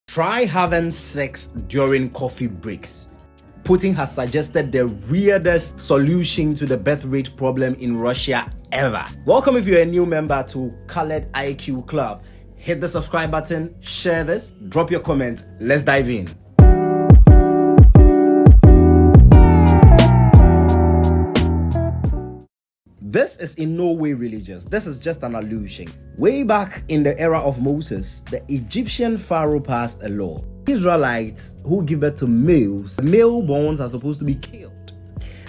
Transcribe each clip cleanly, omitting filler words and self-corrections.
Try having sex during coffee breaks. Putin has suggested the weirdest solution to the birth rate problem in Russia ever. Welcome if you're a new member to Colored IQ Club. Hit the subscribe button, share this, drop your comment. Let's dive in. This is in no way religious. This is just an allusion. Way back in the era of Moses, the Egyptian pharaoh passed a law. Israelites who give birth to males, male borns are supposed to be killed.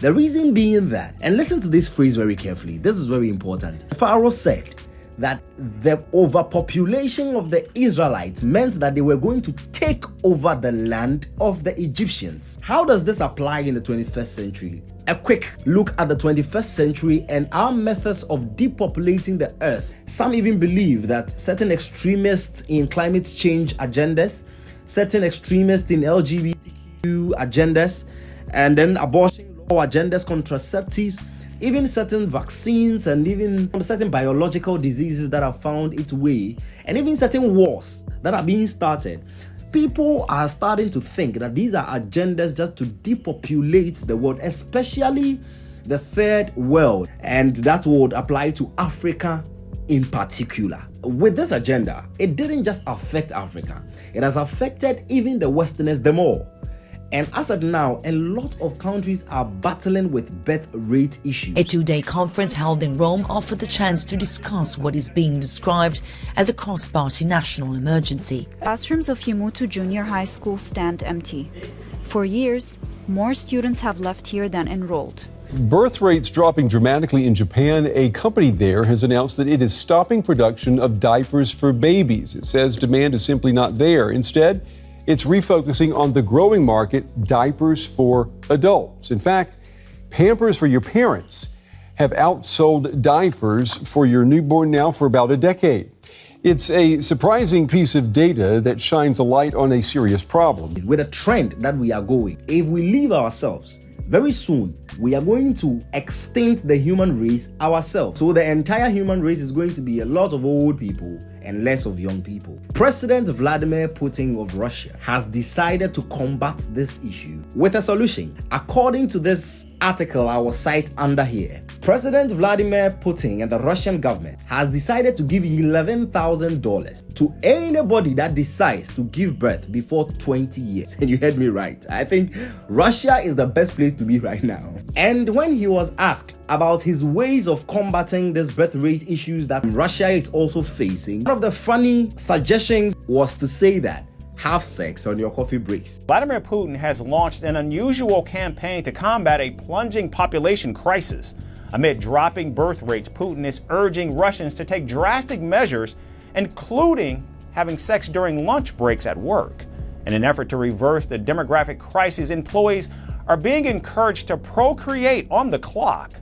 The reason being that, and listen to this phrase very carefully, this is very important. The pharaoh said that the overpopulation of the Israelites meant that they were going to take over the land of the Egyptians. How does this apply in the 21st century? A quick look at the 21st century and our methods of depopulating the earth. Some even believe that certain extremists in climate change agendas, certain extremists in LGBTQ agendas, and then abortion law agendas, contraceptives, even certain vaccines and even certain biological diseases that have found its way, and even certain wars that are being started. People are starting to think that these are agendas just to depopulate the world, especially the third world, and that would apply to Africa in particular. With this agenda, it didn't just affect Africa, it has affected even the Westerners the more. And as of now, a lot of countries are battling with birth rate issues. A two-day conference held in Rome offered the chance to discuss what is being described as a cross-party national emergency. Classrooms of Yamutu Junior High School stand empty. For years, more students have left here than enrolled. Birth rates dropping dramatically in Japan. A company there has announced that it is stopping production of diapers for babies. It says demand is simply not there. Instead, it's refocusing on the growing market, diapers for adults. In fact, Pampers for your parents have outsold diapers for your newborn now for about a decade. It's a surprising piece of data that shines a light on a serious problem. With a trend that we are going, if we leave ourselves, very soon we are going to extinct the human race ourselves. So the entire human race is going to be a lot of old people and less of young people. President Vladimir Putin of Russia has decided to combat this issue with a solution. According to this article I will cite under here, President Vladimir Putin and the Russian government has decided to give $11,000 to anybody that decides to give birth before 20 years. And you heard me right. I think Russia is the best place to be right now. And when he was asked about his ways of combating this birth rate issues that Russia is also facing, one of the funny suggestions was to say that have sex on your coffee breaks. Vladimir Putin has launched an unusual campaign to combat a plunging population crisis. Amid dropping birth rates, Putin is urging Russians to take drastic measures, including having sex during lunch breaks at work. In an effort to reverse the demographic crisis, employees are being encouraged to procreate on the clock.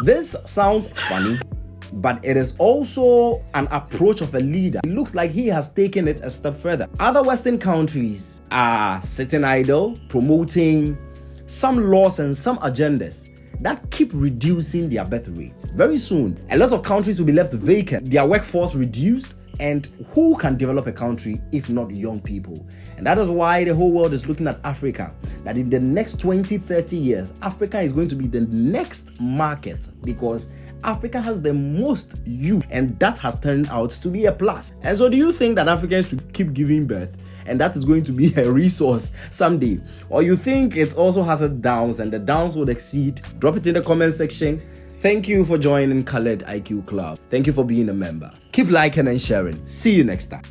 This sounds funny, but it is also an approach of a leader. It looks like he has taken it a step further. Other Western countries are sitting idle, promoting some laws and some agendas that keep reducing their birth rates. Very soon, a lot of countries will be left vacant, their workforce reduced, and who can develop a country if not young people? And that is why the whole world is looking at Africa, that in the next 20-30 years, Africa is going to be the next market because Africa has the most youth, and that has turned out to be a plus. And so do you think that Africans should keep giving birth and that is going to be a resource someday? Or you think it also has its downs and the downs would exceed? Drop it in the comment section. Thank you for joining Colored IQ Club. Thank you for being a member. Keep liking and sharing. See you next time.